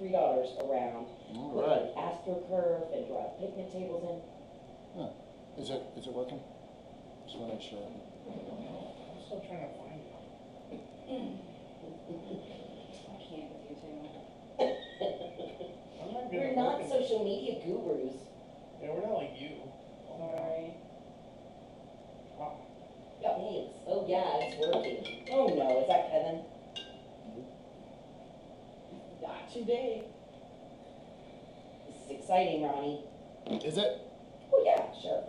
three daughters around. All Put right. an AstroTurf and drive picnic tables in. Huh. Is it working? Just want to make sure. I'm still trying to find it. I can't with you too. I'm not good We're at not working. social media gurus. Yeah, we're not like you. Sorry. Oh, Thanks. Oh yeah, it's working. Oh no, is that Kevin? Not today. This is exciting, Ronnie. Is it? Oh yeah, sure.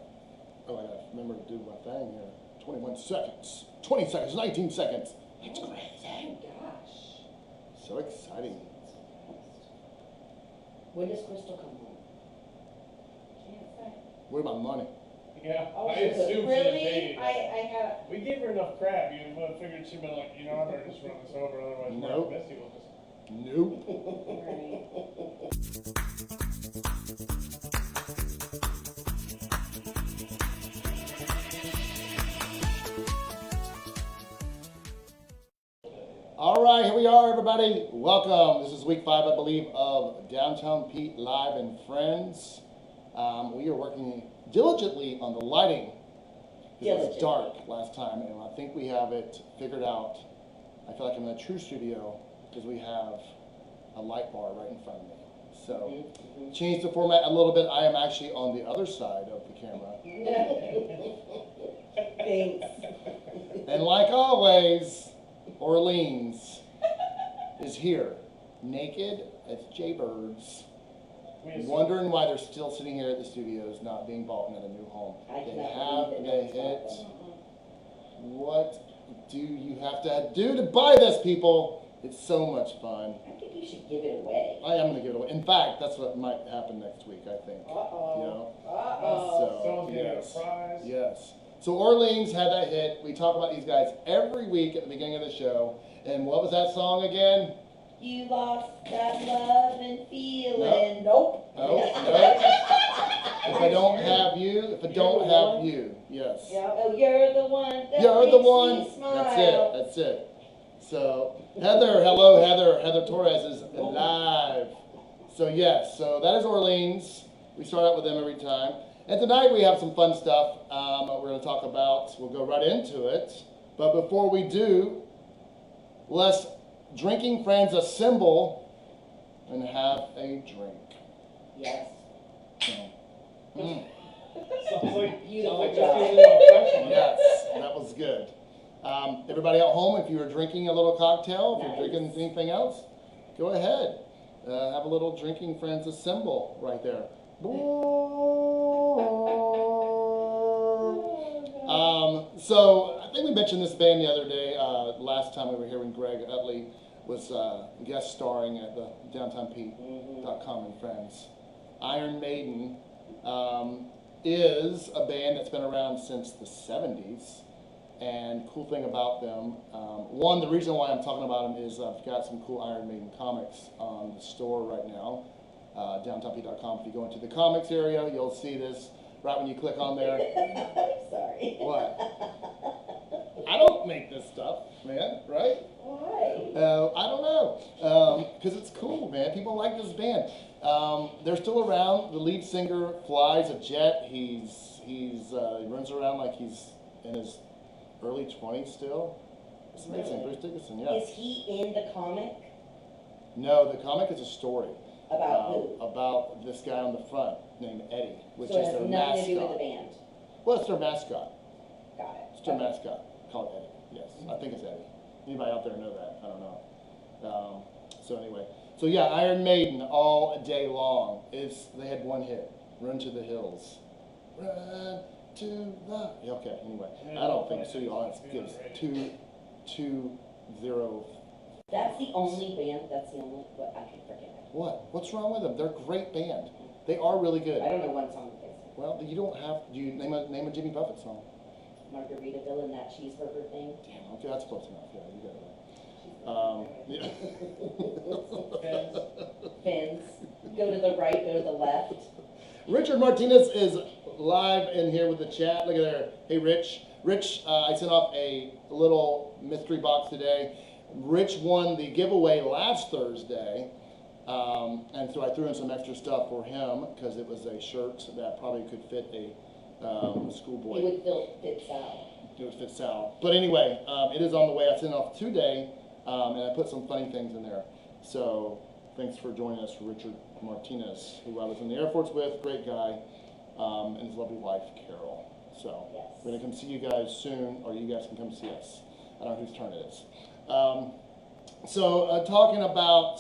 Oh, I gotta remember to do my thing here. 21 seconds. 20 seconds. 19 seconds. It's Oh crazy. gosh. So exciting. When does Crystal come home? Can't say. What about money? yeah, Oh, I assumed she had Really? paid. I had, We gave her enough crap. You figured she'd been like, you know, I better just run this over, otherwise Nope. Missy will just. Nope. right. All right, here we are, everybody. Welcome. This is week 5, I believe, of Downtown Pete Live and Friends. We are working diligently on the lighting. It was Diligently. dark last time, and I think we have it figured out. I feel like I'm in a true studio because we have a light bar right in front of me. So, change the format a little bit. I am actually on the other side of the camera. Thanks. And like always, Orleans is here, naked as jaybirds, We assumed. wondering why they're still sitting here at the studios, not being bought in a new home. I They cannot have believe the that no hit. one's bought What do you have to do to buy this, people? It's so much fun. I think you should give it away. I am going to give it away. In fact, that's what might happen next week, I think. Uh-oh. You know? Uh-oh. So, Someone's getting yes. a prize. Yes. So Orleans had that hit. We talk about these guys every week at the beginning of the show. And what was that song again? You lost that love and feeling. Nope. Oh, no. If I don't have you, if I don't have you. Yes. Yeah. Oh, you're the one that You're makes the one. me smile. That's it. That's it. So Heather, hello, Heather. Heather Torres is live. So yes, so that is Orleans. We start out with them every time. And tonight we have some fun stuff we're going to talk about. We'll go right into it. But before we do, let's drinking friends assemble and have a drink. Yes. Mm. Sounds like, Beautiful sounds like job. this is an obsession. Yes, that was good. Everybody at home, if you were drinking a little cocktail, if you're Nice. drinking anything else, go ahead. Have a little drinking friends assemble right there. So I think we mentioned this band the other day, last time we were here when Greg Utley was guest starring at the DowntownPete.com and Friends. Iron Maiden is a band that's been around since the 70s. And cool thing about them, one, the reason why I'm talking about them is I've got some cool Iron Maiden comics on the store right now, downtownpete.com. If you go into the comics area, you'll see this right when you click on there. I'm sorry. What? I don't make this stuff, man, right? Why? I don't know, because it's cool, man. People like this band. They're still around. The lead singer flies a jet. He runs around like he's in his early 20s still. It's amazing. Really? Bruce Dickinson, yeah. Is he in the comic? No, the comic is a story About who? about this guy on the front named Eddie, which So it is has their nothing to do with mascot. the band. Well, it's their mascot. Got it. It's their Okay. mascot called Eddie. Yes, I think it's Eddie. Anybody out there know that? I don't know. So anyway, so yeah, Iron Maiden all day long. They had one hit, "Run to the Hills." Run to the. Yeah, okay. Anyway, I don't think City Audience gives 2-0. That's the only band. That's the only. But I can forget it. What? What's wrong with them? They're a great band. They are really good. I don't know one song that they sing. Well, you don't have. Do you name a Jimmy Buffett song? Margaritaville and that cheeseburger thing. Damn. Okay, that's close enough. Yeah, you got it right. Yeah. Fins. Go to the right, go to the left. Richard Martinez is live in here with the chat. Look at there. Hey, Rich. Rich, I sent off a little mystery box today. Rich won the giveaway last Thursday, And so I threw in some extra stuff for him because it was a shirt that probably could fit a schoolboy. It would fit Sal. It would fit Sal. But anyway, it is on the way. I sent it off today, and I put some funny things in there. So thanks for joining us, Richard Martinez, who I was in the Air Force with, great guy, and his lovely wife, Carol. So Yes. we're going to come see you guys soon, or you guys can come see us. I don't know whose turn it is. Talking about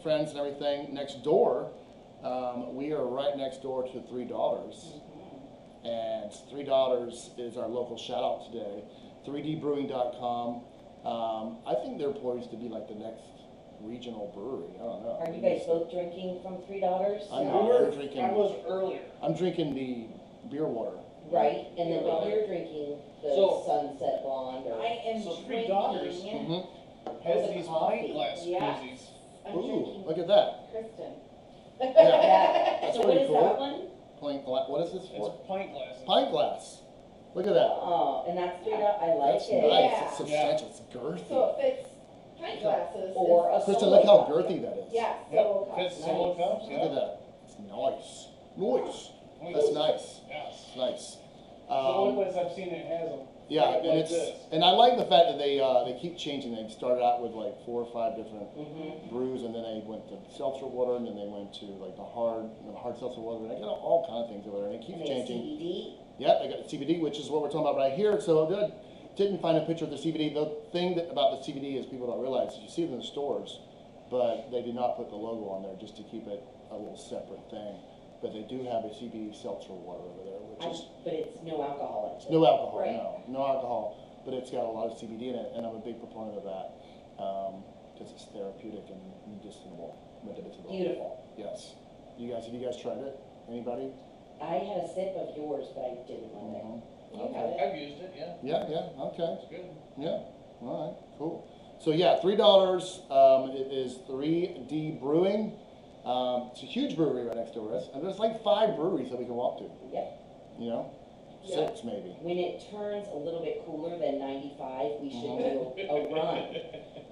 friends and everything, next door, we are right next door to $3. And $3 is our local shout out today. 3dbrewing.com. I think they're poised to be like the next regional brewery. I don't know. Are you guys both drinking from $3? I'm I not. was- I'm drinking. I was earlier. I'm drinking the beer water. Right, and then while you're drinking the So- Sunset Blonde or. I am So drinking. $3 Mm-hmm. Has Was it these coffee? pint glass Yes. koozies. I'm Ooh, drinking look at that. Kristen. Yeah. Yeah, That's so what pretty is cool. that one? What is this It's for? pint glasses. Pint glass. Look at that. Oh, and that's $3, I like That's it. nice. Yeah. It's substantial. It's girthy. So it fits pint glasses. Or a Kristen, solo look how cup. girthy that is. Yeah, Yep, solo cup. fits solo cups, Look at yeah. that. It's nice. Nice. Oh, That's yes. nice. Yes. Nice. The only place I've seen it has them. Yeah, like and it's this. and I like the fact that they keep changing. They started out with like 4 or 5 different Mhm. brews, and then they went to seltzer water, and then they went to like the hard seltzer water. And they got all kind of things over there, and it keeps And they have changing. CBD. Yeah, I got the CBD, which is what we're talking about right here. So I didn't find a picture of the CBD. The thing about the CBD is people don't realize is you see it in the stores, but they did not put the logo on there just to keep it a little separate thing. But they do have a CBD seltzer water over there, which is But it's no alcohol. no alcohol, Right. no alcohol, but it's got a lot of CBD in it, and I'm a big proponent of that because it's therapeutic and medicinal. Beautiful. Yes. Have you guys tried it? Anybody? I had a sip of yours, but I didn't like it. Mhm. You Okay. have it. I've used it, yeah. Yeah, okay. It's good. Yeah, all right, cool. So yeah, $3, it is 3D Brewing. It's a huge brewery right next door to us, and there's like 5 breweries that we can walk to, Yep. you know? Yeah. 6 maybe. When it turns a little bit cooler than 95, we should do a run.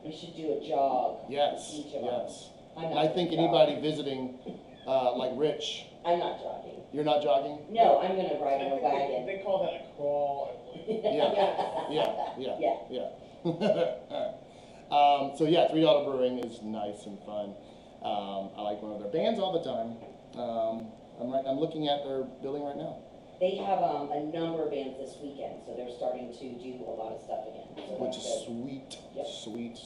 We should do a jog. Yes, Each of yes. I'm And not I think gonna anybody visiting, like Rich, jog. I'm not jogging. you're not jogging? No, I'm gonna ride I in a think wagon. they call that a crawl, I believe. Yeah, Yeah. yeah. So yeah, $3 Brewing is nice and fun. I like one of their bands all the time. I'm looking at their building right now, They have a number of bands this weekend, so they're starting to do a lot of stuff again. So which that's is good. sweet, Yep. sweet.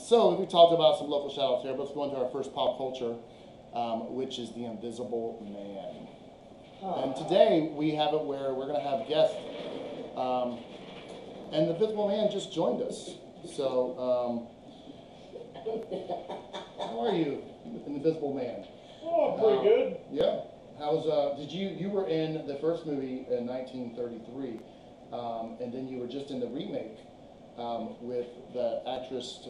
So we talked about some local shout outs here. Let's go into our first pop culture, which is the Invisible Man. Huh. And today we have it where we're going to have guests. And the Invisible Man just joined us. So, how are you, Invisible Man? Oh, pretty good. Yeah. You were in the first movie in 1933, and then you were just in the remake with the actress,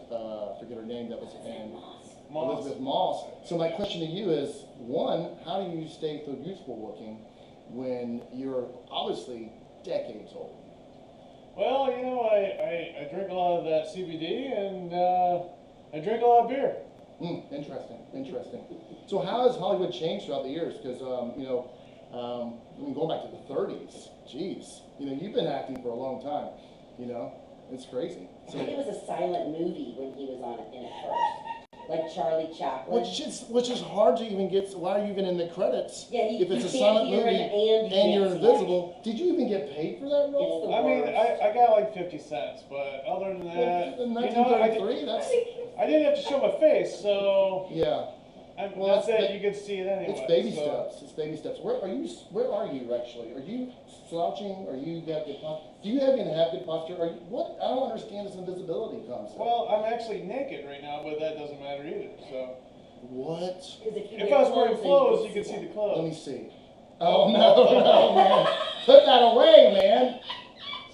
forget her name, that was in Moss. Elizabeth Moss. So my question to you is, one, how do you stay so youthful looking when you're obviously decades old? Well, you know, I drink a lot of that CBD and I drink a lot of beer. Interesting. So how has Hollywood changed throughout the years? Because, going back to the 30s, geez, you've been acting for a long time, it's crazy. I think it was a silent movie when he was on it in it first, like Charlie Chaplin. Which is hard to even get. Why are you even in the credits? Yeah, if it's you a can't silent hear movie him and you and you're can't see invisible, did you even get paid for that role? It's the I mean, worst. I got like 50 cents, but other than that, In you know, 1933, that's I didn't have to show my face, so yeah. Well, that's that's it. You could see it anyway. It's baby so. steps. It's baby steps. Where are you? Where are you actually? Are you slouching? Are you got good posture? Do you even have good posture? Are you what? I don't understand this invisibility concept. Well, I'm actually naked right now, but that doesn't matter either. So what? 'Cause if if I was wearing clothes, you could see the Let clothes. me see. Oh no, man! Put that away, man!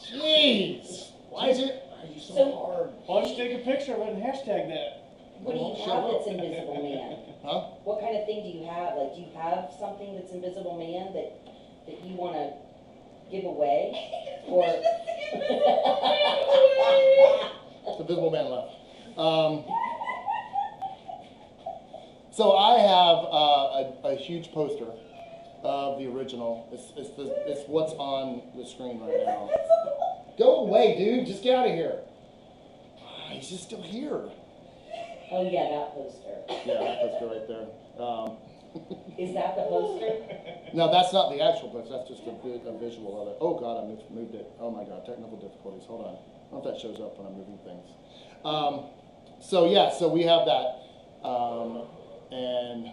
Jeez! Why is it? Why are you so So- hard? Why don't you take a picture of it and hashtag that? What do you Won't show have up. that's Invisible Man? Huh? What kind of thing do you have? Like, do you have something that's Invisible Man that you want to give away? Or The Invisible Man left. So I have a huge poster of the original. It's what's on the screen right now. Go away, dude. Just get out of here. He's just still here. Oh, yeah, that poster. Yeah, that poster right there. Is that the poster? No, that's not the actual poster. That's just a visual of it. Oh, God, I moved it. Oh, my God, technical difficulties. Hold on. I don't know if that shows up when I'm moving things. So we have that. And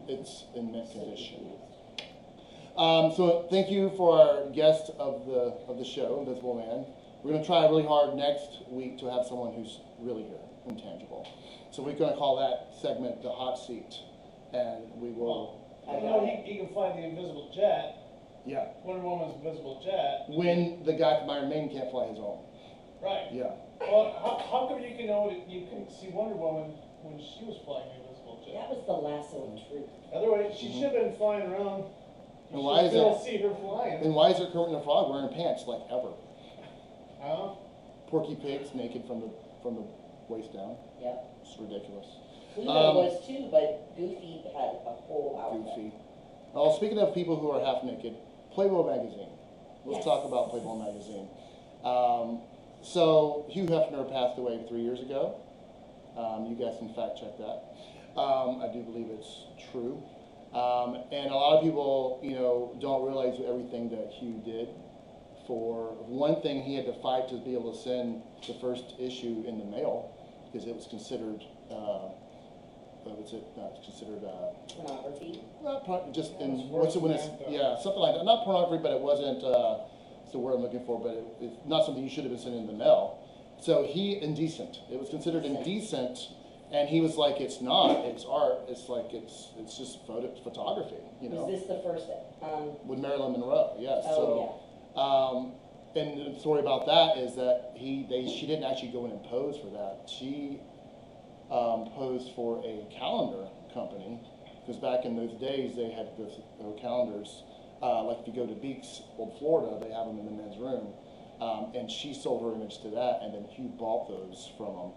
it's in mint condition. So thank you for our guest of the show, Invisible Man. We're going to try really hard next week to have someone who's really here, intangible. So we're going to call that segment the hot seat, and we will. I know he can fly the invisible jet. Yeah. Wonder Woman's invisible jet. When the guy from Iron Maiden can't fly his own. Right. Yeah. Well, how come you couldn't see Wonder Woman when she was flying the invisible jet? That was the lasso of truth. Otherwise, she should have been flying around. And why is still that? see her flying. Then why is there Kermit the Frog wearing pants like ever? Huh? Porky Pig's naked from the waist down. Yep. It's ridiculous. Pluto was too, but Goofy had a whole outfit. Goofy. Oh, speaking of people who are half naked, Playboy magazine. Let's Yes. talk about Playboy magazine. So Hugh Hefner passed away 3 years ago. You guys can fact check that. I do believe it's true. And a lot of people, don't realize everything that Hugh did. For one thing, he had to fight to be able to send the first issue in the mail because it was considered, Pornography. not just Yeah, in it's what's it when worse it's than that, though. yeah, something like that. Not pornography, but it wasn't. It's the word I'm looking for, but it's not something you should have been sending in the mail. So indecent. It was considered indecent, and he was like, "It's not. It's art. It's like it's just photography." Was this the first, With Marilyn Monroe, yes. oh, And the story about that is that she didn't actually go in and pose for that. She posed for a calendar company because back in those days they had those calendars. Like if you go to Beeks, Old Florida, they have them in the men's room. And she sold her image to that, and then Hugh bought those from them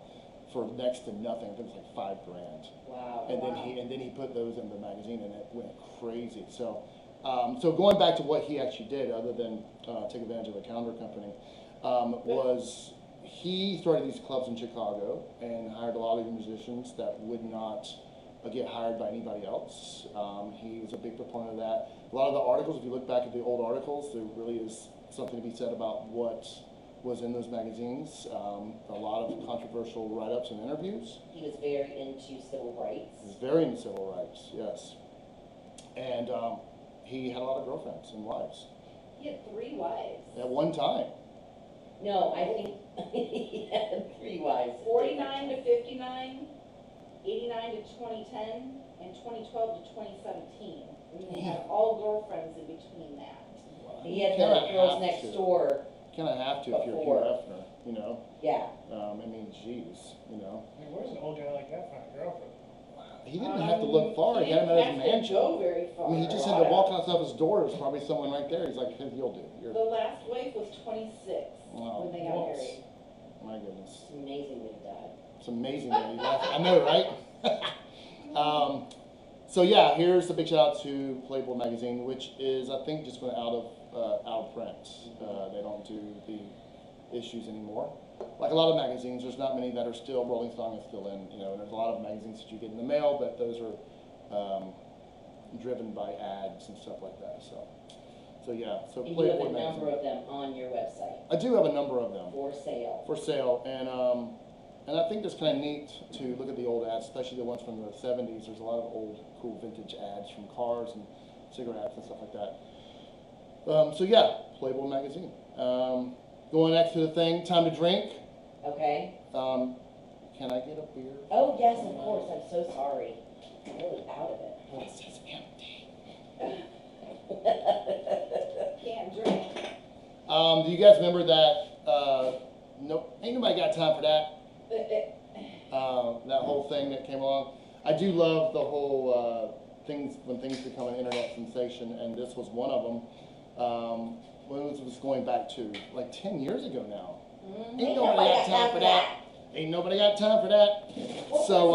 for next to nothing. I think it was like $5,000. wow. And then he put those in the magazine, and it went crazy. So going back to what he actually did, other than take advantage of the calendar company, was he started these clubs in Chicago and hired a lot of musicians that would not get hired by anybody else. He was a big proponent of that. A lot of the articles, if you look back at the old articles, there really is something to be said about what was in those magazines. A lot of controversial write-ups and interviews. He was very into civil rights. He was very into civil rights, yes. And he had a lot of girlfriends and wives He had 3 wives. at one time. No, I think he had 3 wives. 49 to 59, 89 to 2010, and 2012 to 2017. And he had all girlfriends in between that. He had Kinda the girls have next to. door. Kind of have to if you're Hugh Before. Hefner, Yeah. I mean, geez, I mean, where's an old guy like that find a girlfriend? He didn't have to look far. He had him at his mansion. Go very far. I mean, he just had to walk outside his door. There's probably someone right there. He's like, "Hey, you'll do. The last wife was 26 Wow. when they got Whoops. married. My goodness. It's amazing that he died. It's amazing that he left. I know, right? So yeah, here's a big shout out to Playboy magazine, which is I think just went out of print. They don't do the issues anymore. Like a lot of magazines, there's not many that are still. Rolling Stone is still in. There's a lot of magazines that you get in the mail, but those are driven by ads and stuff like that. So yeah. So And you have Playboy a number magazine. of them on your website I do have a number of them for sale. for sale, and I think it's kind of neat to look at the old ads, especially the ones from the 70s. There's a lot of old, cool vintage ads from cars and cigarettes and stuff like that. So yeah, Playboy magazine. Going next to the thing, time to drink. Okay? Can I get a beer? Oh, yes, of course. I'm so sorry. I'm really out of it. This is empty. Can't drink. Do you guys remember that? Nope, ain't nobody got time for that. That whole thing that came along. I do love the whole things when things become an internet sensation, and this was one of them. When was this going back to? Like 10 years ago now. Ain't nobody got time for that. Ain't nobody got time for that. What So,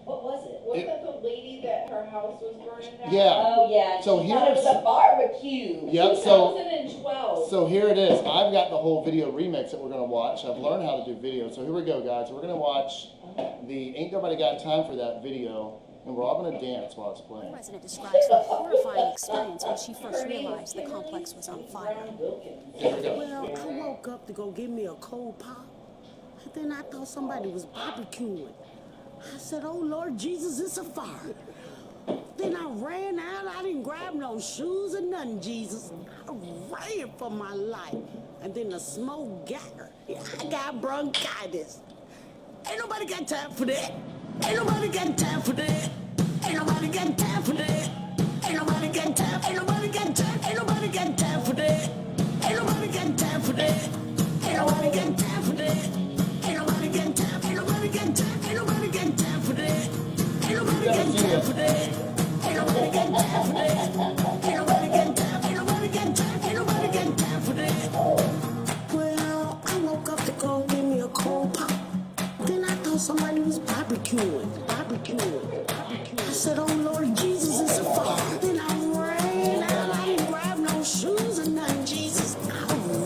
What was it? house was burning down. Yeah. Oh, yeah, and So she thought it was here's- a barbecue. Yep, so 2012. so here it is. I've got the whole video remix that we're gonna watch. I've learned how to do video. So here we go, guys. We're gonna watch the Ain't Nobody Got Time for That video, and we're all gonna dance while it's The playing. resident describes her horrifying experience when she first realized the complex was on fire. Here we go. Well, I woke up to go get me a cold pop, and then I thought somebody was barbecuing. I said, oh Lord Jesus, it's a fire. Then I ran out, I didn't grab no shoes or nothing, Jesus. I ran for my life. And then the smoke got her. I got bronchitis. Ain't nobody got time for that. Ain't nobody got time for that. Ain't nobody got time for that. Ain't nobody got time. Ain't nobody got time. Ain't nobody got time for that. Ain't nobody got time for that. Ain't nobody got time for that. Ain't nobody got time. Ain't nobody got time. Ain't nobody got time for that. Ain't nobody got time for that. Ain't nobody got time for that. Ain't nobody got time. Ain't nobody got time. Ain't nobody got time for that. Well, I woke up to go get me a cold pop. Then I thought somebody was barbecuing. I said, oh Lord Jesus, it's a fire. Then I ran out, I didn't grab no shoes or nothing, Jesus. I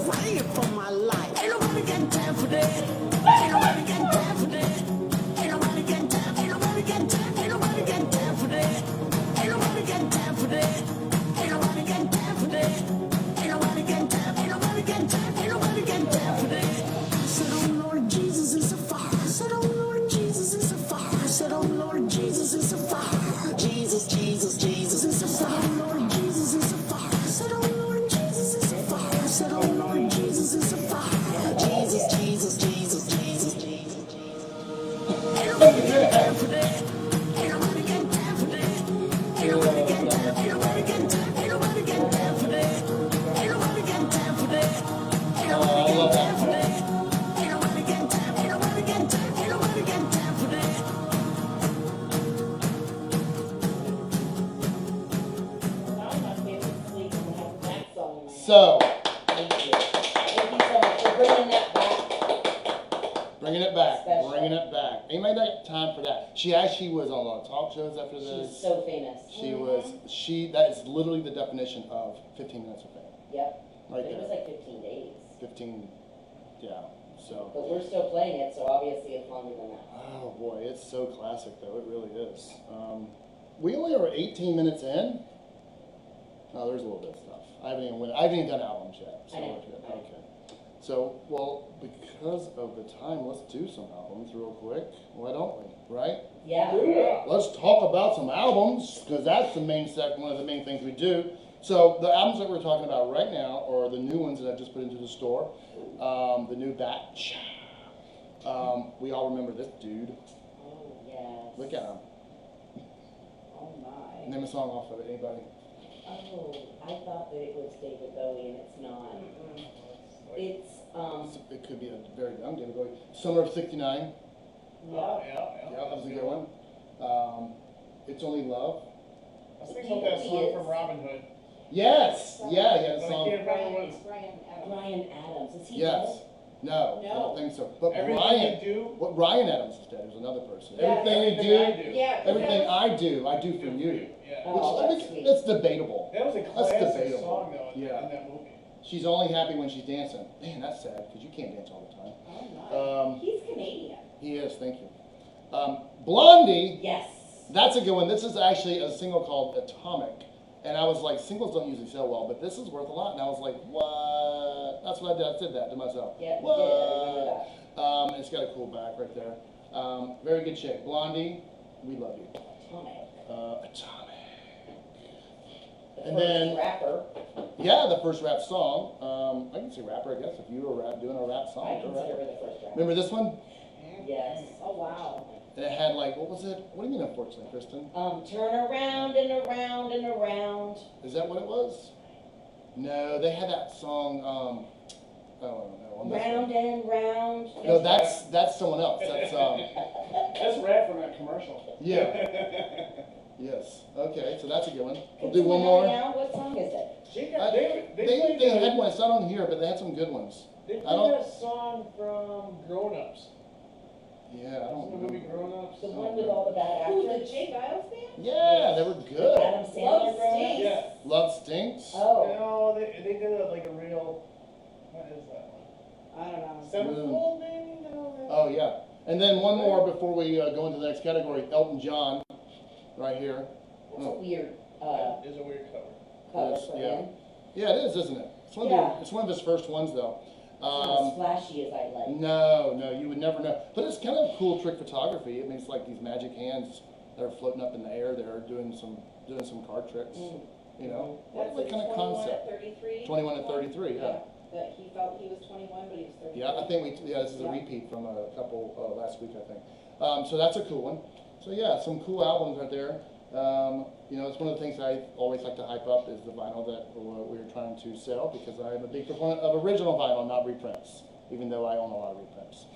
ran for my life. Ain't nobody got time for that. Ain't nobody got time for that. Ain't nobody got time, ain't nobody got time, ain't nobody got time for that. Ain't nobody got time for that. Ain't nobody got time for that. Ain't nobody got time, ain't nobody got time, ain't nobody got time for that. I said, oh Lord Jesus, it's a fire. I said, oh Lord Jesus, it's a fire. I said, oh Lord Jesus, it's a fire. Jesus, Jesus, Jesus, it's a fire. Oh Lord Jesus, it's a fire. I said, oh Lord Jesus, it's a fire. I said, oh Lord Jesus, it's a fire. Jesus, Jesus, Jesus, Jesus, Jesus. Ain't nobody got time for that. Ain't nobody got time for that. Ain't nobody got time. Ain't nobody got time. Ain't nobody got time for that. Ain't nobody got time for that. Ain't nobody got time for that. Ain't nobody got time. Ain't nobody got time. Ain't nobody got time for that. So, Thank you so much for bringing that back. bringing it back, Special. bringing it back. Ain't nobody got time for that. She actually was on a lot of talk shows after She's this. so famous. That is literally the definition of 15 minutes of fame. Yep, Right but it was there. like 15 days. 15, yeah, so. But we're still playing it, so obviously it's longer than that. Oh boy, it's so classic though, it really is. We only are 18 minutes in. No, there's a little bit of stuff. I haven't even done albums yet. So I know. we're good. Okay. So, well, because of the time, let's do some albums real quick. Why don't we? Right? Yeah. Let's talk about some albums, because that's the one of the main things we do. So the albums that we're talking about right now are the new ones that I just put into the store. The new batch. We all remember this dude. Oh, yes. Look at him. Oh, my. Name a song off of it, anybody? Oh, I thought that it was David Bowie, and it's not. It's, It could be a very young David Bowie. Summer of '69. Yeah. Yeah, that was a good one. It's Only Love. I was thinking about that song from Robin Hood. Yes. Yeah, he had a But I song. can't remember what it's. Brian Adams. Brian Adams. Is he Yes. dead? No, I don't think so. But Everything Ryan, You Do. what Ryan Adams is dead. There's another person. Yeah, Everything I you do, Yeah. everything I do for you. Yeah. Oh, Which I that's think sweet. that's debatable. That was a That's classic debatable. song though Yeah. in that movie. She's only happy when she's dancing. Man, that's sad because you can't dance all the time. Oh, my. He's Canadian. He is. Thank you. Blondie. Yes. That's a good one. This is actually a single called Atomic. And I was like, singles don't usually sell well, but this is worth a lot. And I was like, what? That's what I did. I said that to myself. Yeah, you What? did. I remember that. It's got a cool back right there. Very good chick. Blondie, we love you. Atomic. Atomic. The And first then- rapper. Yeah, the first rap song. I can say rapper, I guess, if you were doing a rap song. I you're a consider rapper. her the first rapper. Remember this one? Yes. Oh, wow. And it had like, what was it? What do you mean, unfortunately, Kristen? Turn around and around and around. Is that what it was? No, they had that song. I don't know. I'm messing Round and round. No, that's someone else. That's That's rap from that commercial. yeah. Yes. Okay, so that's a good one. We'll do Can one someone more. help me out? What song is it? She Uh, got, they played They that- had one. It's not on here, but they had some good ones. They I played don't- that song from Grown Ups. Yeah, I don't The movie remember. Grown Ups. The one with all the bad Who, the actors? Jay Giles band? Yeah, they were good. Adam Sandler Love growing up? Stinks. Yeah. Love Stinks. Oh, No, they did it like a real. What is that one? I don't know. Sevenfold, maybe? No. Oh, yeah. And then one more before we go into the next category. Elton John, right here. that's a weird, That is a weird cover. cover Yes, for yeah. him. Yeah, it is, isn't it? It's one of, Yeah. it's one of his first ones, though. It's not as flashy as I like. No, you would never know. But it's kind of cool trick photography. I mean, it's like these magic hands that are floating up in the air there, doing some card tricks. You know, That's what a kind of 21 concept? at 33. 21 at 33, yeah. That he felt he was 21, but he was 33. Yeah, I think this is a Yeah. repeat from a couple last week, I think. So that's a cool one. So yeah, some cool albums right there. You know, it's one of the things I always like to hype up is the vinyl that we're trying to sell because I'm a big proponent of original vinyl, not reprints, even though I own a lot of reprints.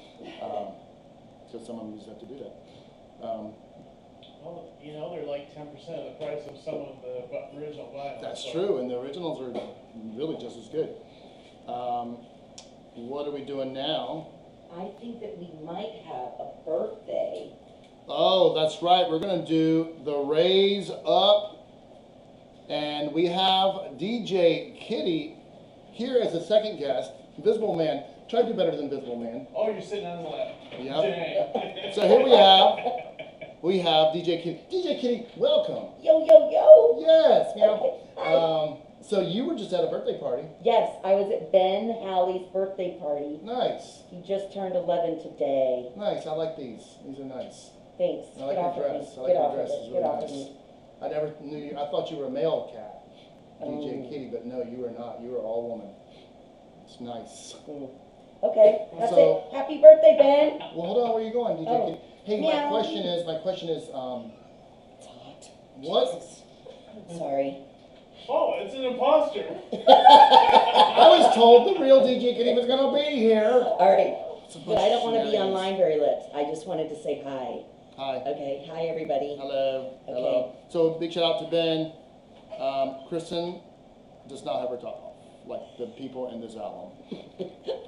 So some of them use that to do that. Well, you know, they're like 10% of the price of some of the original vinyl. That's so- true, and the originals are really just as good. What are we doing now? I think that we might have a birthday. Oh, that's right. We're going to do the Raise Up. And we have DJ Kitty here as a second guest. Invisible Man. Try to do better than Invisible Man. Oh, you're sitting on the left. Yep. Dang. So here we have DJ Kitty. DJ Kitty, welcome. Yo, yo, yo! Yes, meow. So you were just at a birthday party. Yes, I was at Ben Halley's birthday party. Nice. He just turned 11 today. Nice. I like these. These are nice. Thanks. I like Get your off of me. dress. I like Get your off of dress. it. It's Get really off of nice. me. I never knew you. I thought you were a male cat, DJ Oh. Kitty, but no, you are not. You are all woman. It's nice. Okay, that's So- it. Happy birthday, Ben. Well, hold on. Where are you going, DJ Oh. Kitty? Hey, Meow. my question is, It's hot. what? Sorry. Oh, it's an imposter. I was told the real DJ Kitty was gonna be here. All right. It's a bunch But I of don't want to be shenanigans. online very lips. I just wanted to say hi. Hi. Okay. Hi, everybody. Hello. Hello. So big shout out to Ben. Kristen does not have her top off like the people in this album.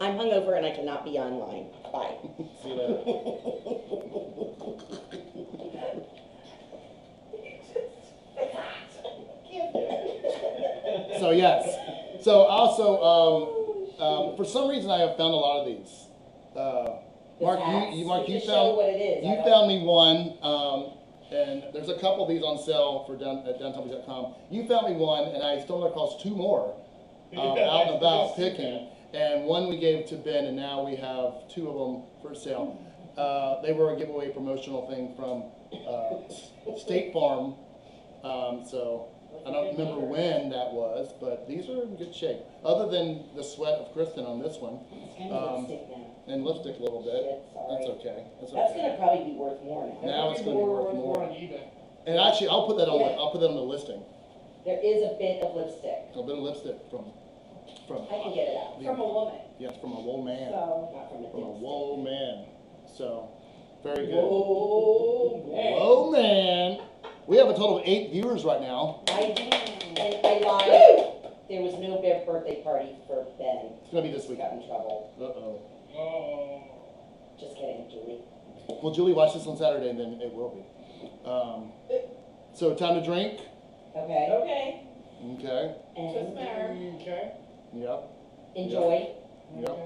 I'm hungover and I cannot be online. Bye. See you later. So yes. So also, for some reason, I have found a lot of these. Mark, you Just show found what it is. you found me one, and there's a couple of these on sale for at downtownbeach.com. You found me one, and I stumbled across two more out and about picking. And one we gave to Ben, and now we have two of them for sale. They were a giveaway promotional thing from State Farm. So I don't remember when that was, but these are in good shape. Other than the sweat of Kristen on this one, It's kind of lipstick now. and lipstick a little bit. Shit, sorry. That's okay. That's That's okay. gonna probably be worth more now. Now it's gonna be worth more. on eBay. And actually, I'll put that on. Yeah. I'll put that on the listing. There is a bit of lipstick. A bit of lipstick from. I can get it out. From a woman. Yes, from a wool man. So, Not from a From a dipstick. wool man. So, very good. Whoa, man. Whoa, man. We have a total of 8 viewers right now. I lied. There was no big birthday party for Ben. It's gonna be this He week. got in trouble. Uh-oh. Oh. Just kidding, Julie. Well, Julie, watch this on Saturday, and then it will be. So, time to drink. Okay? okay. Okay. Just And matter. Okay. Yep. enjoy. Yep.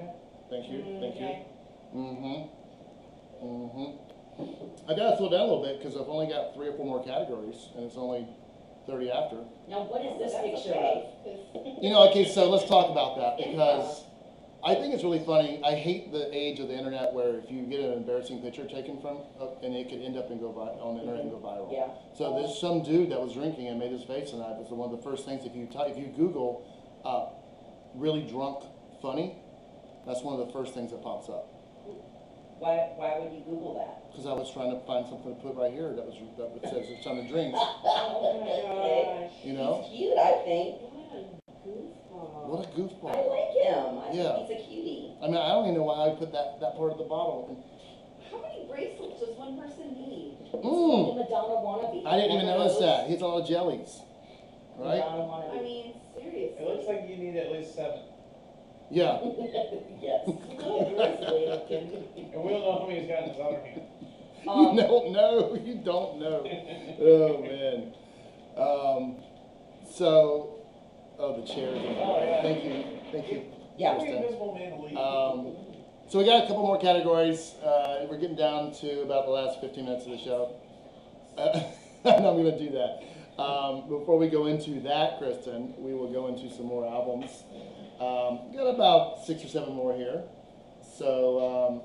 Thank you. Thank you. Okay. I gotta slow down a little bit because I've only got 3 or 4 more categories, and it's only 30 after. Now, what is this That's picture okay, of? 'cause You know, okay, so let's talk about that because I think it's really funny. I hate the age of the internet where if you get an embarrassing picture taken from, and it could end up and on the internet and go viral. Yeah. So there's some dude that was drinking and made his face, and that was one of the first things. If you Google really drunk funny, that's one of the first things that pops up. Why would you Google that? Because I was trying to find something to put right here that says it's time to drink. Oh my gosh. You know, He's cute, I think. what a I goofball. like him. I Yeah. think he's a cutie. I mean, I don't even know why I put that part of the bottle. How many bracelets does one person need? The Mm. Madonna wannabe. I didn't even notice that. He has a lot of jellies, right? Madonna I wannabe. mean, seriously. It looks like you need at least 7. Yeah. Yes. And we don't know how many he's got in his other hand. You don't know. You don't know. Oh man. Oh, the chairs. Oh, yeah. Thank you. Thank you. Yeah. The Invisible Man lead. So we got a couple more categories. We're getting down to about the last 15 minutes of the show. I'm not going to do that. Before we go into that, Kristen, we will go into some more albums. Got about 6 or 7 more here. So,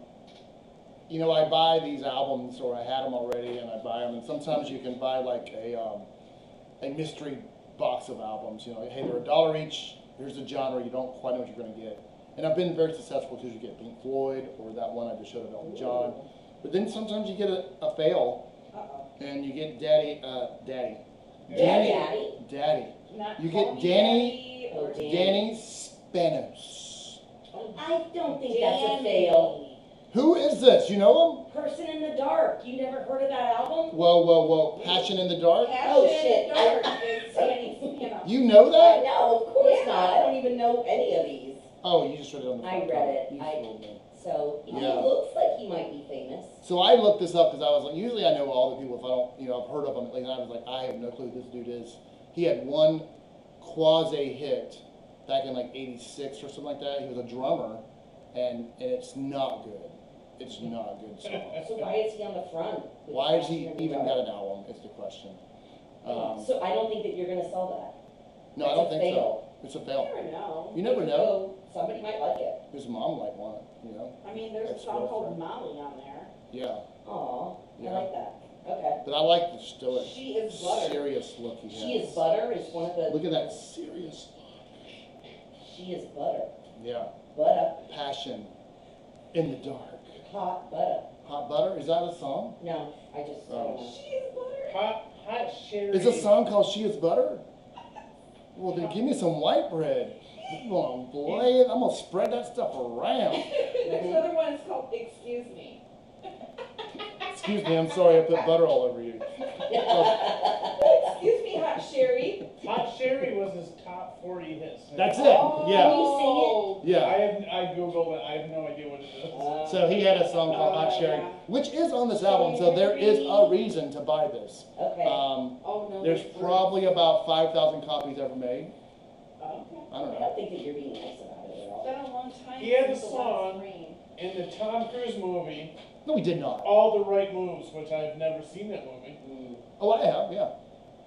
I buy these albums, or I had them already, and I buy them. And sometimes you can buy like a mystery box of albums. Hey, they're $1 each. Here's the genre. You don't quite know what you're going to get. And I've been very successful because you get Pink Floyd, or that one I just showed of Elton John. But then sometimes you get a fail, and you get Daddy. Not You Call get Me Danny. Daddy or Danny Spanos. I don't think that's a fail. Who is this? You know him? Person in the Dark. You never heard of that album? Whoa. Passion in the Dark? Oh, shit. Passion in the Dark is Danny Spanos. You know that? No, of course Yeah. not. I don't even know any of these. Oh, you just read it on the I front read cover. it. You I- fooled me. So he Yeah. looks like he might be famous. So I looked this up because I was like, usually I know all the people if I don't, I've heard of them at least. And I was like, I have no clue who this dude is. He had one quasi hit back in like '86 or something like that. He was a drummer, and it's not good. It's not a good song. So why is he on the front? with Why has Passion he in the even Dark? got an album? Is the question. So I don't think that you're gonna sell that. No, I It's don't a think fail. so. It's a You fail. never know. You never know. So somebody might like it. His mom might want it. I mean, there's a song called Molly on there. Yeah. Aw, Yeah. I like that. Okay. But I like the stoic, She is butter. serious look he has. She is butter is one of the. Look at that serious look. She is butter. Yeah. Butter. Passion in the dark. Hot butter. Hot butter? Is that a song? No, I just I don't know. She is butter. Hot sherry. Is a song called She Is Butter? Well, then give me some white bread. I'm gonna spread that stuff around. There's another one, it's called Excuse Me. Excuse me, I'm sorry I put butter all over you. Excuse me, Hot Sherry. Hot Sherry was his top 40 hits. That's it. Oh. Yeah. Yeah. I googled it. I have no idea what it is. So he had a song called Hot Sherry, yeah. which is on this album. So there is a reason to buy this. Okay. Oh, no. There's probably about 5,000 copies ever made. Okay. I don't I know. don't think that you're being nice about it at It's all. been a long time. He had since a the last song. rain. In the Tom Cruise movie, No, we did not. All the Right Moves, which I've never seen that movie. Oh, I have, yeah.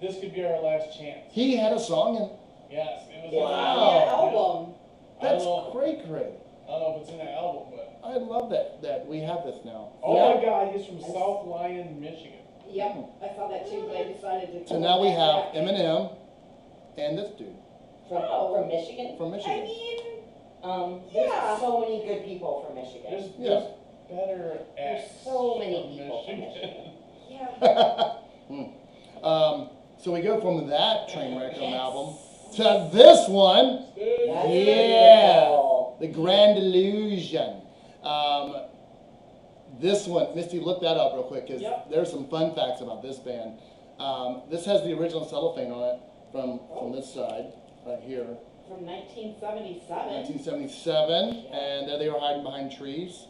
This could be our last chance. He had a song, and Yes, it was. Wow. Yeah, album. that's I don't know, great. I don't know if it's in the album, but. I love that we have this now. Oh Yeah. my God, he's from South Lyon, Michigan. Yep, I saw that too, but I decided to. So now we have Eminem and this dude From Michigan? from I Michigan. mean, There's Yeah. so many good people from Michigan. There's, Yeah. there's better acts. so many from people from Michigan. yeah. So we go from that train wreck of an album to this one. That's Yeah. beautiful. The Grand Illusion. This one, Misty, look that up real quick because Yep. there's some fun facts about this band. This has the original cellophane on it from this side, right here, From 1977. 1977, and there they were hiding behind trees.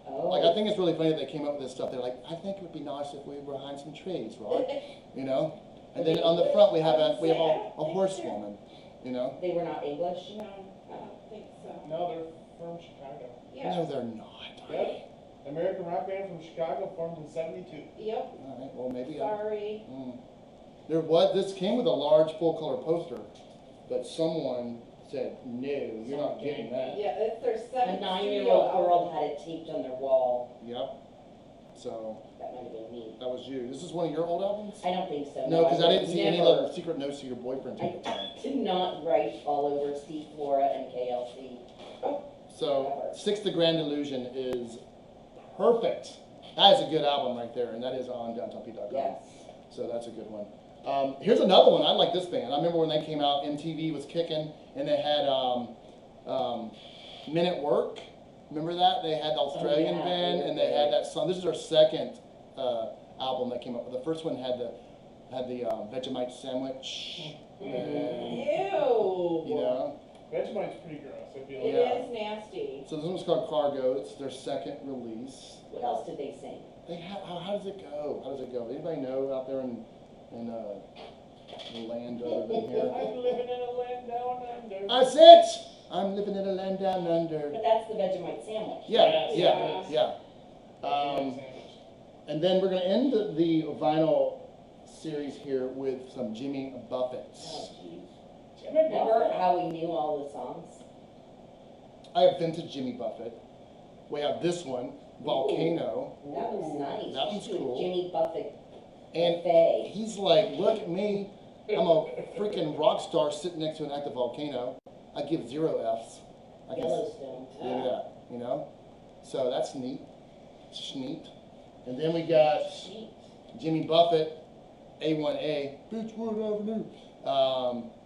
Oh. Like, I think it's really funny that they came up with this stuff. They're like, I think it would be nice if we were behind some trees, right? You know? And then on the front we have a horsewoman, you know? They were not English? No, I don't think so. No, they're from Chicago. Yeah. No, they're not. Yep. American rock band from Chicago, formed in '72. Yep. All right, well, maybe. Sorry. This came with a large full color poster, but someone said, no, you're not getting that. Yeah, it's their A seventh 9-year-old studio girl album. had it taped on their wall. Yep. So, That might have been me. that was you. This is one of your old albums? I don't think so. No, because I didn't see any never- little secret notes to your boyfriend at the time. I did not write all over Steve Flora and KLC. So, Six the Grand Illusion is perfect. That is a good album right there, and that is on DowntownP.com. Yes. So that's a good one. Here's another one. I like this band. I remember when they came out, MTV was kicking, and they had Men at Work. Remember that? They had the Australian yeah, band, and they had that song. This is their second album that came up. The first one had the Vegemite sandwich. And, Ew. you know, Vegemite's pretty gross, I feel It like. Yeah. is nasty. So this one's called Cargo. It's their second release. What else did they sing? They how does it go? How does it go? Anybody know out there in the land other than here? I'm living in a land down under. That's it. I'm living in a land down under. But that's the Vegemite sandwich. Yeah, Yes, yeah, yes. yeah. And then we're gonna end the vinyl series here with some Jimmy Oh, Buffett's. geez. Remember how we knew all the songs? I have vintage Jimmy Buffett. We have this one, Volcano, That was nice. That You one's should do a cool. Jimmy Buffett and buffet. he's like, look at me. I'm a freaking rock star sitting next to an active volcano. I give 0 Fs. I guess. Yellowstone. Look at that, you know? So that's neat. It's neat. And then we got Sheet. Jimmy Buffett, A1A, Beechwood Avenue.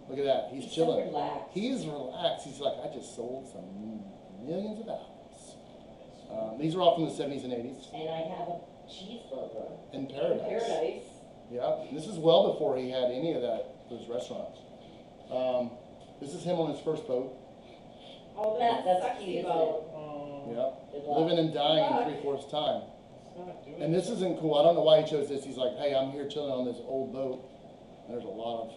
Look at that. He's So chilling. relaxed. He's relaxed. He's like, I just sold some millions of dollars. These are all from the 70s and 80s. And I have a cheeseburger. In Paradise. Paradise. Yeah. This is well before he had any of those restaurants. This is him on his first boat. Oh, That's that's cute, sexy isn't boat. Yeah. Good luck. Living and dying Good luck. in 3/4 time. It's not doing And this isn't cool. I don't know why he chose this. He's like, hey, I'm here chilling on this old boat. And there's a lot of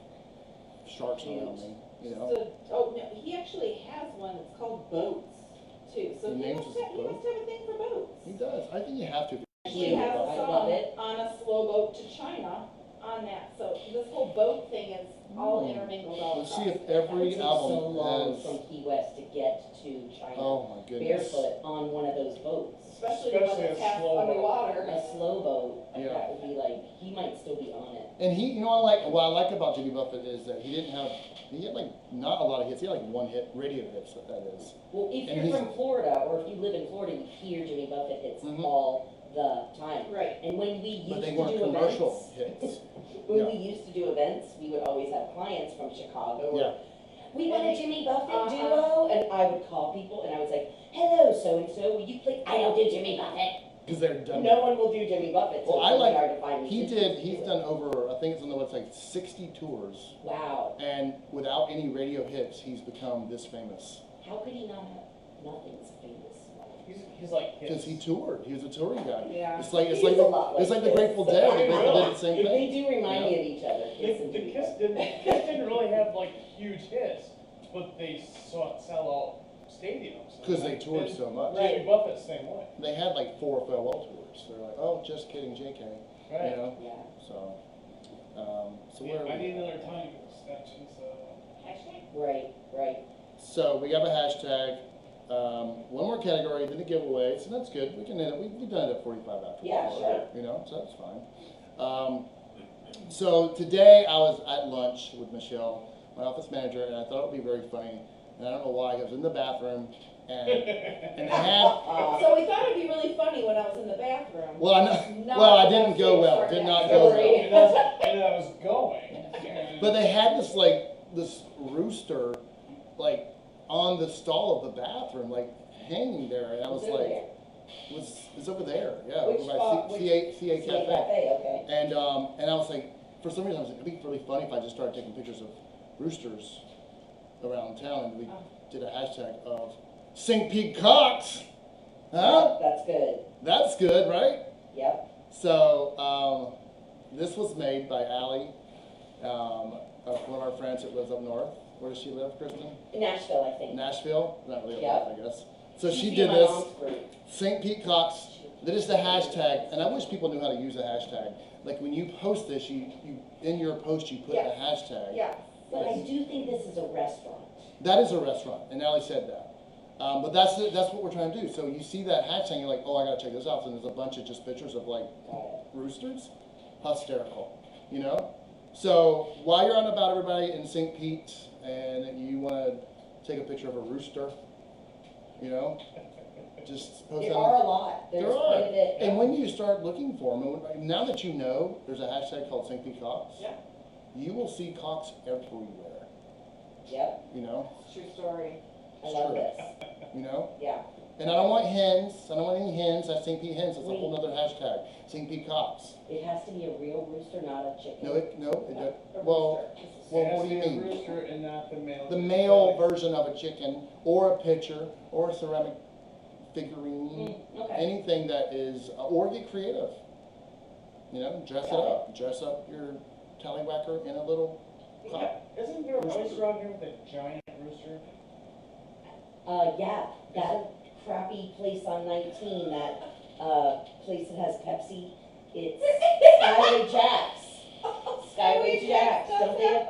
sharks around me, you know? So, oh, no, he actually has one that's called Boats, too. So He he names must, his have, he boat? must have a thing for boats. He does. I think you have to. He Cute. has a I love song it. on a slow boat to China on that. So this whole boat thing is all intermingled all Let's the see time. if every It takes so album long has. from Key West to get to China. Oh my goodness. Barefoot on one of those boats. Especially the one Especially that's a half slow boat. underwater. A slow boat, Yeah. that would be like, he might still be on it. And he, you know, what I like about Jimmy Buffett is that he had like not a lot of hits. He had like one hit, radio hits, that is. Well, if And you're he's- from Florida, or if you live in Florida, you hear Jimmy Buffett hits Mhm. all the time. Right. And when we used But to they do weren't commercial events, hits. when Yeah. we used to do events, we would always have clients from Chicago. or, Yeah. We want a Jimmy Buffett Uh-huh. duo, and I would call people, and I was like, hello, so-and-so, will you play? I don't do Jimmy Buffett. Because they're done. No one will do Jimmy Buffett, so Well, it's I really like, hard to find he's musicians to do done it. over, I think it's on the website, 60 tours. Wow, And without any radio hits, he's become this famous. how could he not have nothing's famous? He's like Because hits. he toured. He was a touring guy. Yeah. It's like, He is a lot it's like like the this. Grateful Dead. The Grateful Dead did the same They thing. do remind me of each other. Kiss and The Jimmy Kiss Buffett. didn't really have like huge hits, but they sell out stadiums. Because they toured And so much. Jimmy Buffett same way. They had like 4 farewell tours. They're like, oh, just kidding, JK. Right. You know? Yeah. So, so Yeah, where I are need we? another time extension, so. Hashtag. Right. So we have a hashtag. One more category, then a giveaway. So that's good. We can end it. We've done it at 45 after. Yeah, sure. You know, so that's fine. So today I was at lunch with Michelle, my office manager, and I thought it would be very funny. And I don't know why. I was in the bathroom, and they had. So we thought it'd be really funny when I was in the bathroom. Well, I know. Not Well, I the didn't go well. backstage Did part not of go that well. story. And I was going. But they had this rooster, like on the stall of the bathroom, like hanging there, and I was It's over like, there. it's over there, yeah, Which over by spot? CA CA Cafe. Cafe, okay. And I was like, for some reason I was like, it'd be really funny if I just started taking pictures of roosters around town, and we did a hashtag of St. Pete Cox. Huh? That's good. That's good, right? Yep. So, this was made by Allie, one of our friends that lives up north. Where does she live, Kristen? In Nashville, I think. Nashville? Not really Yeah. up north, I guess. So she She's did in my this, mom's group. St. Pete Cox. That is the hashtag, and I wish people knew how to use a hashtag. Like when you post this, you in your post you put Yeah. the hashtag. Yeah. But I do think this is a restaurant. That is a restaurant, and Allie said that. But that's what we're trying to do. So you see that hashtag, you're like, oh, I gotta check this out. And there's a bunch of just pictures of like roosters, hysterical, you know. So while you're on about everybody in St. Pete, and you want to take a picture of a rooster, you know, just post There that. are a lot. There's There quite are. a bit. And when you start looking for them, now that you know there's a hashtag called St. Pete Cox, Yeah. you will see Cox everywhere, Yep, you know, True story. I love True. this. you know. Yeah. And I don't want hens. I don't want any hens. That's St. Pete hens. That's a whole other hashtag. St. Pete cocks. It has to be a real rooster, not a chicken. No, it don't. A Well, rooster. well, It has what do you to be a mean? rooster and not the male. The male version of a chicken, or a pitcher, or a ceramic figurine, Okay. anything that is, or get creative. You know, dress it Got it. up. Dress up your tallywhacker in a little cock. Isn't there a place around here with a giant rooster? Yeah, that crappy place on 19, that, place that has Pepsi, it's Skyway Jacks. Skyway Jacks, don't they have?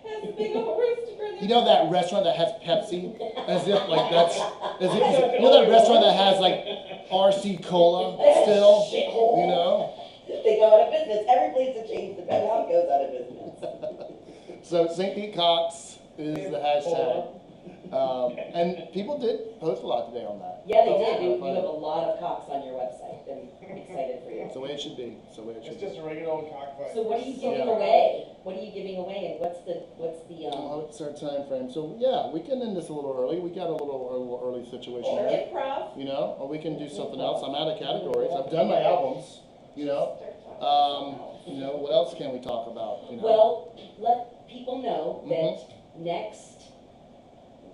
Has a big old rooster in it. You know that restaurant that has Pepsi? As if like that's, as if, you know that restaurant that has like RC Cola still? Shithole. You know? They go out of business, every place that changes the Pepsi goes out of business. So St. Pete Cox is the hashtag. And people did post a lot today on that. Yeah, they did, you have a lot of cocks on your website, I'm excited for you. It's the way it should be. It's the way it should It's be. just a regular old cockfight. So what are you giving Yeah. away? What are you giving away, and what's the, It's our time frame. So yeah, we can end this a little early. We got a little early situation here. Improv. You know, or we can do something else. I'm out of categories. I've done my albums. You know, what else can we talk about? You know, well, let people know that Mm-hmm. next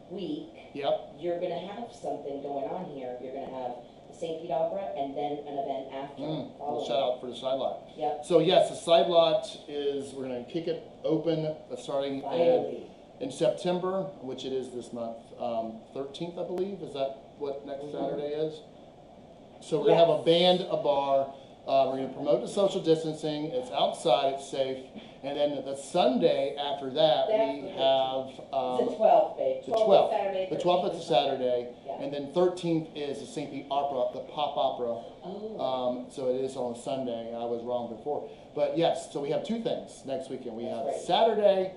week, yep. you're gonna have something going on here. You're gonna have the St. Pete Opera and then an event after. Well, following. shout out for the side lot. Yep, So yes, the side lot is, we're gonna kick it open, starting finally. in September, which it is this month, 13th, I believe. Is that what next Saturday is? So we're gonna have a band, a bar. We're gonna promote the social distancing. It's outside, it's safe. And then the Sunday after that, we have It's the 12th, babe. the 12th 12th. Saturday, The 12th is a 13th. Saturday, Yeah. and then 13th is the St. Pete Opera, the pop opera. Oh, So it is on a Sunday. I was wrong before. But yes, so we have two things next weekend. We have That's right. Saturday,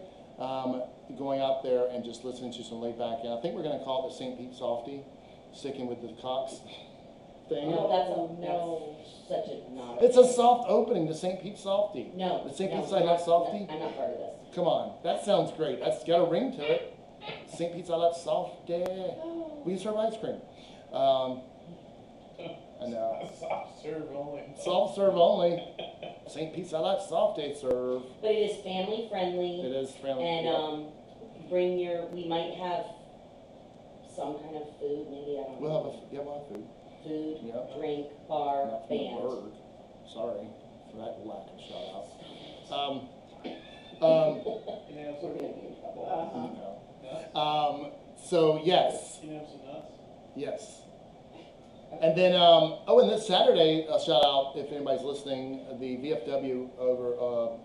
going out there and just listening to some laid back. And I think we're going to call it the St. Pete Softy, sticking with the Cox thing. no, that's such a non. It's a soft opening, the St. Pete Softy. No. The St. no, Pete Side Lot Softy? I'm not part of this. Come on, that sounds great. That's got a ring to it. St. Pete's Side Lot Softy. We can serve ice cream. I know. Soft serve only. Soft serve only. St. Pete's Side Lot Softy serve. But it is family friendly. It is friendly. And, bring we might have some kind of food, maybe, I don't We'll know. have food. Food, Yep. drink, bar, Not from the band. bird. Sorry for that lack of shout out. You know, We're gonna be in trouble. So yes, You know, some nuts. yes. And then, and this Saturday, a shout out, if anybody's listening, the VFW over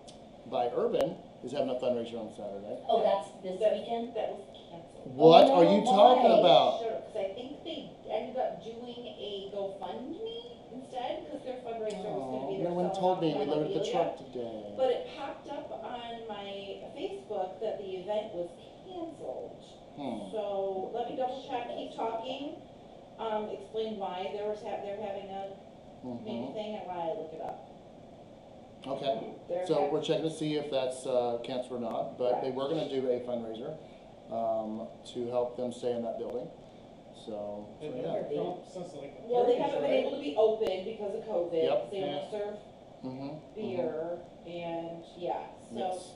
by Urban is having a fundraiser on Saturday. Oh, that's this weekend? That was canceled. What no, are you talking why? about? Sure, because I think they ended up doing a GoFundMe instead, because their fundraiser was gonna be Oh, their no one selling told off me. We loaded the memorabilia. truck today. But it popped up on my Facebook that the event was canceled. So let me double check, keep talking, explain why they're having a maybe thing and why I look it up. Okay. They're So hav- we're checking to see if that's canceled or not, but they were gonna do a fundraiser to help them stay in that building. So Did yeah. they film since like the Well, they 30s, haven't been right? able to be open because of COVID, Yep. 'cause they only serve Mm-hmm. beer and, yeah, so, Yes.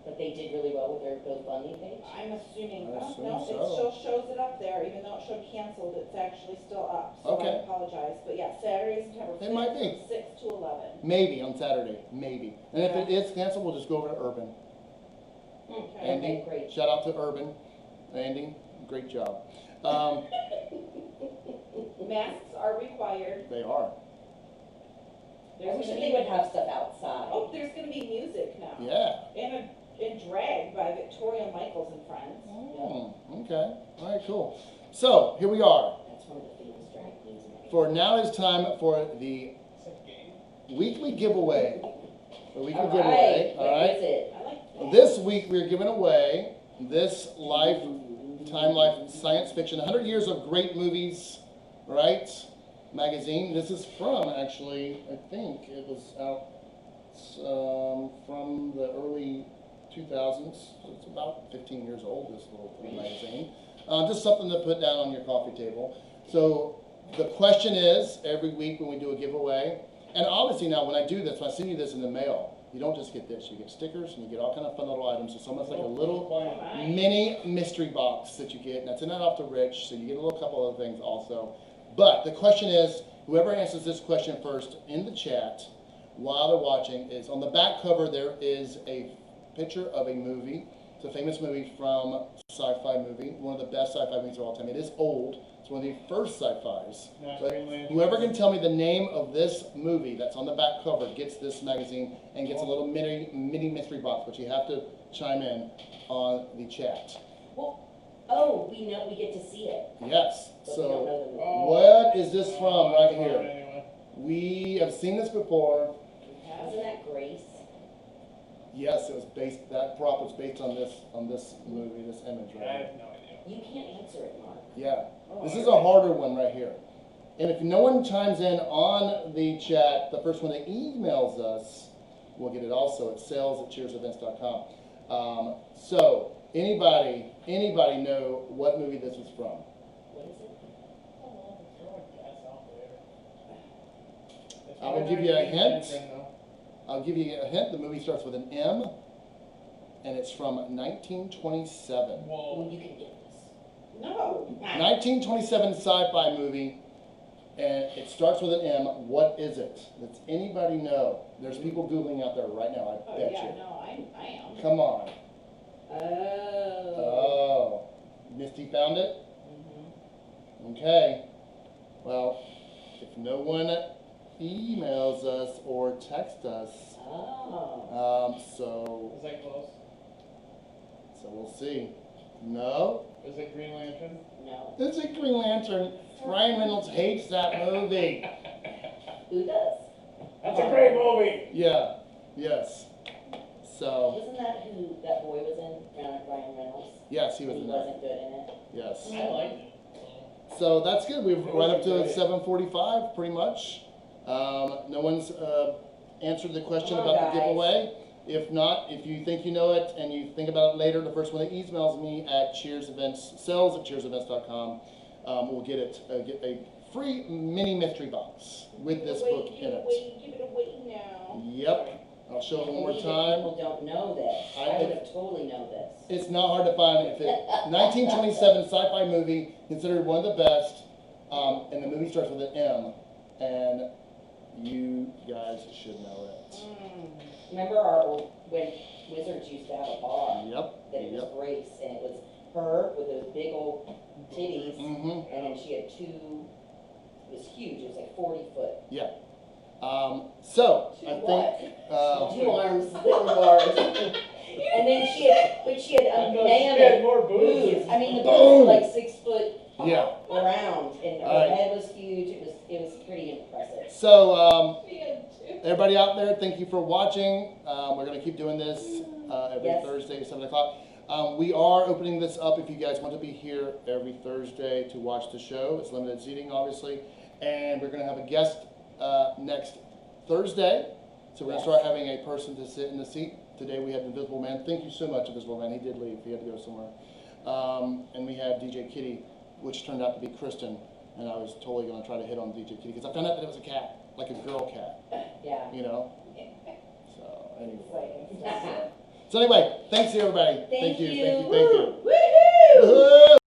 But they did really well with their GoFundMe page? I'm assuming, I oh, assume no, it so. still shows it up there, even though it showed canceled, it's actually still up, so I Okay. apologize, but yeah, Saturday, September It might be. 5th, 6 to 11. Maybe on Saturday, maybe. And if it is canceled, we'll just go over to Urban. Okay. Andy, Okay, great. shout out to Urban. Andy, great job. Masks are required, They are. I there's wish gonna they be, would have stuff outside. oh, there's gonna be music now. Yeah. And drag by Victoria Michaels and Friends. Okay. All right, cool. So here we are. That's one of the famous drag queens. For now is time for the It's like a game. weekly giveaway. The weekly All giveaway. right, All what right. is it? I like that. This week we're giving away this Time Life Science Fiction 100 Years of Great Movies, right? Magazine. This is from, actually, I think it was out from the early 2000s. So it's about 15 years old, this little magazine. Just something to put down on your coffee table. So the question is, every week when we do a giveaway, and obviously now when I do this, when I send you this in the mail, you don't just get this, you get stickers and you get all kind of fun little items. It's almost like a little mini mystery box that you get, and I send that off to Rich, so you get a little couple other things also. But the question is, whoever answers this question first in the chat while they're watching is, on the back cover there is a picture of a movie. It's a famous movie from Sci-Fi Movie, one of the best sci-fi movies of all time. It is old. It's one of the first sci-fis. But whoever can tell me the name of this movie that's on the back cover gets this magazine and gets a little mini mystery box, but you have to chime in on the chat. Well, oh, we know, we get to see it. Yes. But we don't So know the movie. what is this from right here? Anyway. We have seen this before. Isn't that Grace? Yes, it was based. That prop was based on this movie, this image I right here. have no idea. You can't answer it, Mark. Yeah, this is a harder one right here. And if no one chimes in on the chat, the first one that emails us will get it also at sales@cheersevents.com. So anybody know what movie this was from? What is it? I will give you a hint. I'll give you a hint. The movie starts with an M, and it's from 1927. Well, you can get this. No. 1927 sci-fi movie, and it starts with an M. What is it? Does anybody know? There's people Googling out there right now, I Oh, bet yeah, you. no, I am. Come on. Oh. Oh. Misty found it? Mhm. Okay. Well, if no one emails us or texts us, Oh. so Is that close? we'll see. No? Is it Green Lantern? No. It's a Green Lantern. Ryan Reynolds hates that movie. Who does? That's a great movie. Yeah. Yes. So, Wasn't that who that boy was in? Ryan Reynolds? yes, he was He in that. wasn't good in it. Yes. I liked it. So that's good. We've right up to Great. 7:45, pretty much. No one's answered the question Come on, about the guys. giveaway. If not, if you think you know it and you think about it later, the first one that emails me at sales@cheersevents.com will get a free mini mystery box with this book in it. Give it away now. Yep. I'll show it one more Maybe time. People don't know this. I I would have totally known this. It's not hard to find. If it 1927 sci-fi movie, considered one of the best, and the movie starts with an M, and you guys should know it. Remember our old, when Wizards used to have a bar? Yep. That it was Yep. Grace, and it was her with those big old titties, Mm-hmm. and then she had two, it was huge, it was like 40 foot. Yeah. So I Two think what? 2 arms, little bars. And then she had a She had mammoth more boobs. boobs. I mean, the boobs were like 6 foot yeah. around, and her All right. head was huge. It was pretty impressive. So We had two. everybody out there, thank you for watching. We're gonna keep doing this every Yes. Thursday at 7 o'clock. We are opening this up if you guys want to be here every Thursday to watch the show. It's limited seating, obviously, and we're gonna have a guest next Thursday. So we're gonna start having a person to sit in the seat. Today we had Invisible Man. Thank you so much, Invisible Man. He did leave. He had to go somewhere. And we had DJ Kitty, which turned out to be Kristen. And I was totally gonna try to hit on DJ Kitty because I found out that it was a cat, like a girl cat, Yeah. you know. So anyway. It's like, So anyway, thanks to everybody. Thank you. Thank you. Woohoo! Woohoo!